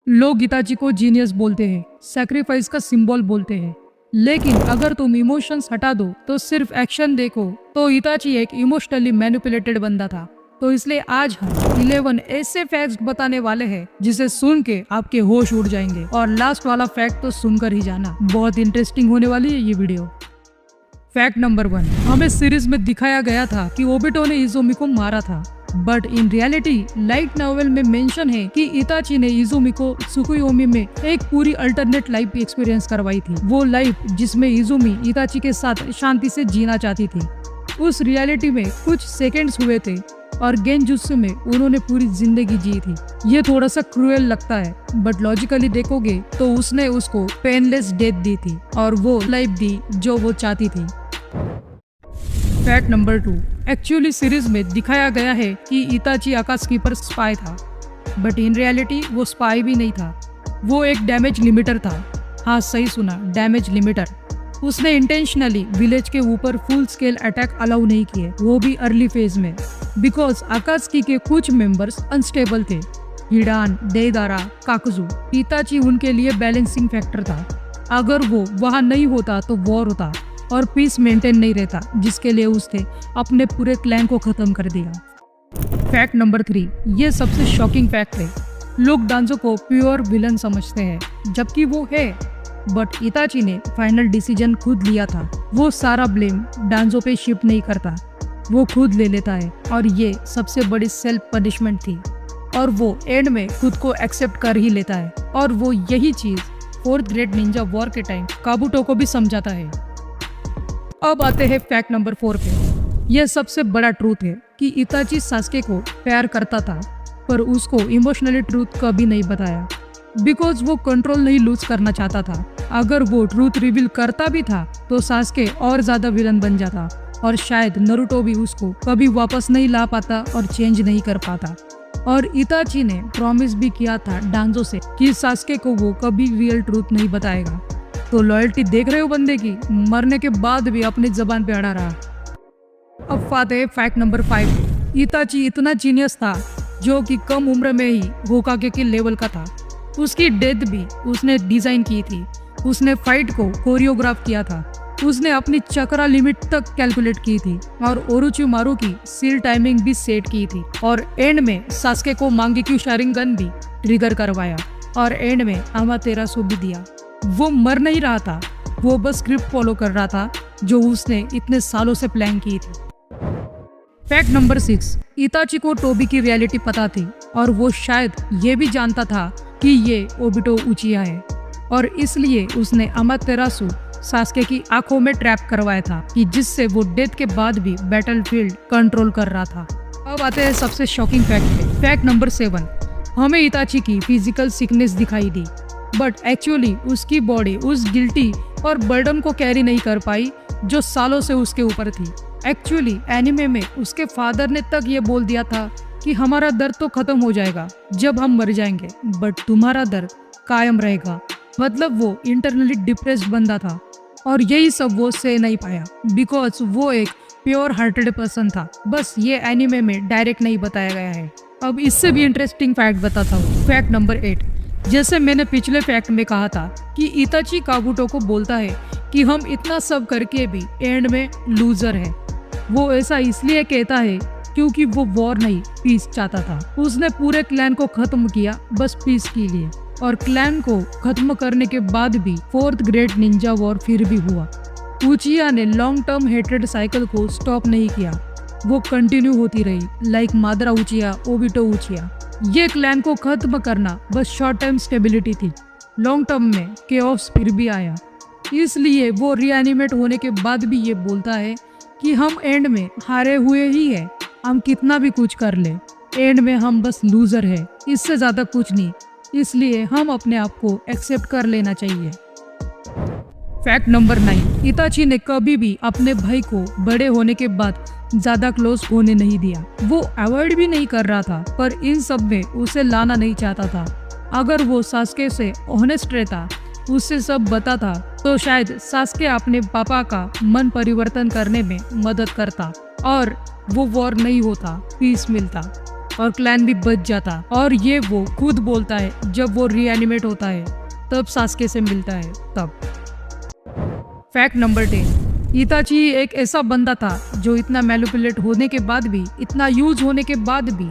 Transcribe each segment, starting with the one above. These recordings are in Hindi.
लोग इताची को जीनियस बोलते हैं, सैक्रिफाइस का सिंबल बोलते हैं, लेकिन अगर तुम इमोशंस हटा दो तो सिर्फ एक्शन देखो तो इताची एक इमोशनली मैनिपुलेटेड बंदा था। तो इसलिए आज हम 11 ऐसे फैक्ट्स बताने वाले हैं जिसे सुन के आपके होश उड़ जाएंगे। और लास्ट वाला फैक्ट तो सुनकर ही जाना, बहुत इंटरेस्टिंग होने वाली है ये वीडियो। फैक्ट नंबर 1, हमें सीरीज में दिखाया गया था कि ओबिटो ने इज़ुमी को मारा था, but in reality light novel में मेंशन है कि इताची ने इज़ुमी को त्सुकुयोमी में एक पूरी अल्टरनेट लाइफ एक्सपीरियंस करवाई थी। वो लाइफ जिसमें इज़ुमी इताची के साथ शांति से जीना चाहती थी। उस रियलिटी में कुछ सेकेंड्स हुए थे और गेंजुत्सु में उन्होंने पूरी जिंदगी जी थी। ये थोड़ा सा क्रूएल लगता है, बट लॉजिकली देखोगे तो उसने उसको पेनलेस डेथ दी थी और वो लाइफ दी जो वो चाहती थी। फैक्ट नंबर 2, एक्चुअली सीरीज में दिखाया गया है कि इताची आकात्सुकी पर स्पाई था, बट इन रियलिटी वो स्पाई भी नहीं था, वो एक डैमेज लिमिटर था। हाँ सही सुना, डैमेज लिमिटर। उसने इंटेंशनली विलेज के ऊपर फुल स्केल अटैक अलाउ नहीं किए, वो भी अर्ली फेज में, बिकॉज आकात्सुकी के कुछ मेंबर्स अनस्टेबल थे, हिडान, देइदारा, काकुजू। इताची उनके लिए बैलेंसिंग फैक्टर था। अगर वो वहाँ नहीं होता तो वॉर होता और पीस मेंटेन नहीं रहता, जिसके लिए उसने अपने पूरे क्लैन को खत्म कर दिया। फैक्ट नंबर 3, ये सबसे शॉकिंग फैक्ट है। लोग डांजो को प्योर विलन समझते हैं, जबकि वो है, बट इताची ने फाइनल डिसीजन खुद लिया था। वो सारा ब्लेम डांजो पे शिफ्ट नहीं करता, वो खुद ले लेता है और ये सबसे बड़ी सेल्फ पनिशमेंट थी और वो एंड में खुद को एक्सेप्ट कर ही लेता है। और वो यही चीज 4th ग्रेट निंजा वॉर के टाइम काबुटो को भी समझाता है। अब आते हैं फैक्ट नंबर 4 पे। यह सबसे बड़ा ट्रूथ है कि इताची सास्के को प्यार करता था, पर उसको इमोशनली ट्रूथ कभी नहीं बताया, बिकॉज वो कंट्रोल नहीं लूज करना चाहता था। अगर वो ट्रूथ रिवील करता भी था तो सास्के और ज्यादा विलन बन जाता और शायद नरूटो भी उसको कभी वापस नहीं ला पाता और चेंज नहीं कर पाता। और इताची ने प्रॉमिस भी किया था डांजो से कि सास्के को वो कभी रियल ट्रूथ नहीं बताएगा। तो लॉयल्टी देख रहे हो बंदे की, मरने के बाद भी अपनी जबान पे अड़ा रहा। अब आते हैं फैक्ट नंबर 5। इताची इतना जीनियस था जो कि कम उम्र में ही होकागे के लेवल का था। उसकी डेथ भी उसने डिजाइन की थी, उसने फाइट को कोरियोग्राफ किया था, उसने अपनी चक्रा लिमिट तक कैलकुलेट की थी और ओरोचिमारू की सील टाइमिंग भी सेट की थी। और एंड में सास्के को मांगेक्यू शारिंगन भी ट्रिगर करवाया और एंड में अमातेरासु भी दिया। वो मर नहीं रहा था, वो बस स्क्रिप्ट फॉलो कर रहा था जो उसने इतने सालों से प्लान की थी। फैक्ट नंबर 6, इताची को टोबी की रियलिटी पता थी और वो शायद ये भी जानता था कि ये ओबिटो उचिया है और इसलिए उसने अमातेरासु सास्के की आंखों में ट्रैप करवाया था कि जिससे वो डेथ के बाद भी बैटलफील्ड कंट्रोल कर रहा था। अब आते हैं सबसे शॉकिंग फैक्ट पे। फैक्ट नंबर 7, हमें इताची की फिजिकल सिकनेस दिखाई दी, बट एक्चुअली उसकी बॉडी उस गिल्टी और बर्डन को कैरी नहीं कर पाई जो सालों से उसके ऊपर थी। एक्चुअली एनिमे में उसके फादर ने तक ये बोल दिया था कि हमारा दर्द तो खत्म हो जाएगा जब हम मर जाएंगे, बट तुम्हारा दर्द कायम रहेगा। मतलब वो इंटरनली डिप्रेस्ड बंदा था और यही सब वो सह नहीं पाया, बिकॉज वो एक प्योर हार्टेड पर्सन था। बस ये एनिमे में डायरेक्ट नहीं बताया गया है। अब इससे भी इंटरेस्टिंग फैक्ट बताता हूँ। फैक्ट नंबर 8, जैसे मैंने पिछले फैक्ट में कहा था कि इताची काबुटो को बोलता है कि हम इतना सब करके भी एंड में लूजर है। वो ऐसा इसलिए कहता है क्योंकि वो वॉर नहीं, पीस चाहता था। उसने पूरे क्लैन को खत्म किया बस पीस के लिए, और क्लैन को खत्म करने के बाद भी 4th ग्रेट निंजा वॉर फिर भी हुआ। उचिया ने लॉन्ग टर्म हेट्रेड साइकिल को स्टॉप नहीं किया, वो कंटिन्यू होती रही, लाइक मादरा उचिया, ओबिटो उचिया। ये क्लैन को खत्म करना बस शॉर्ट टाइम स्टेबिलिटी थी, लॉन्ग टर्म में केओस फिर भी आया। इसलिए वो रीएनिमेट होने के बाद भी ये बोलता है कि हम एंड में हारे हुए ही है, हम कितना भी कुछ कर ले, एंड में हम बस लूजर है, इससे ज्यादा कुछ नहीं। इसलिए हम अपने आप को एक्सेप्ट कर लेना चाहिए। फैक्ट नंबर 9, इताची ने कभी भी अपने भाई को बड़े होने के बाद ज्यादा क्लोज होने नहीं दिया। वो अवॉइड भी नहीं कर रहा था, पर इन सब में उसे लाना नहीं चाहता था। अगर वो सास्के से ऑनेस्ट रहता, उससे सब बताता, तो शायद सास्के अपने पापा का मन परिवर्तन करने में मदद करता और वो वॉर नहीं होता, पीस मिलता। और क्लैन भी बच जाता। और ये वो खुद बोलता है जब वो रीएनिमेट होता है तब सास्के से मिलता है तब। फैक्ट नंबर 10, इताची एक ऐसा बंदा था जो इतना मैनिपुलेट होने के बाद भी, इतना यूज होने के बाद भी,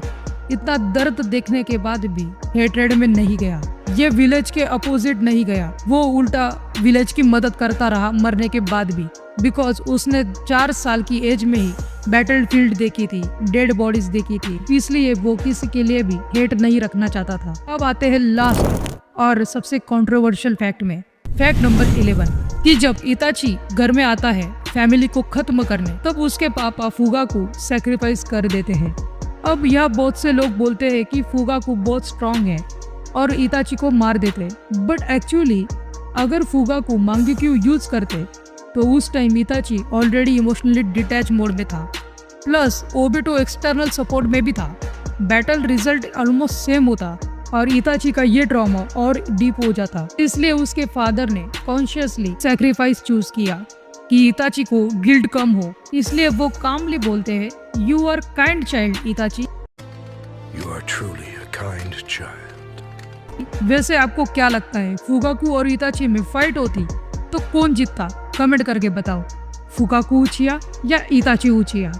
इतना दर्द देखने के बाद भी हेट्रेड में नहीं गया। ये विलेज के अपोजिट नहीं गया, वो उल्टा विलेज की मदद करता रहा मरने के बाद भी, बिकॉज उसने 4 साल की एज में ही बैटल फील्ड देखी थी, डेड बॉडीज देखी थी, इसलिए वो किसी के लिए भी हेट नहीं रखना चाहता था। अब आते हैं लास्ट और सबसे कंट्रोवर्शियल फैक्ट में। फैक्ट नंबर 11, कि जब इताची घर में आता है फैमिली को खत्म करने, तब उसके पापा फुगाकू सैक्रिफाइस कर देते हैं। अब यह बहुत से लोग बोलते हैं कि फुगाकू बहुत स्ट्रांग है और इताची को मार देते, बट एक्चुअली अगर फुगाकू मांगेक्यू यूज करते तो उस time इताची already emotionally detach mode में था, प्लस ओबिटो एक्सटर्नल सपोर्ट में भी था। बैटल रिजल्ट ऑलमोस्ट सेम होता और इताची का ये ट्रॉमा और डीप हो जाता। इसलिए उसके फादर ने कॉन्शियसली सैक्रिफाइस चूज किया कि इताची को गिल्ट कम हो, इसलिए वो कामली बोलते हैं, you are kind child Itachi. You are truly a kind child. वैसे आपको क्या लगता है, फुगाकू और इताची में फाइट होती तो कौन जीतता? कमेंट करके बताओ, फुगाकू उचिया या इताची उचिया।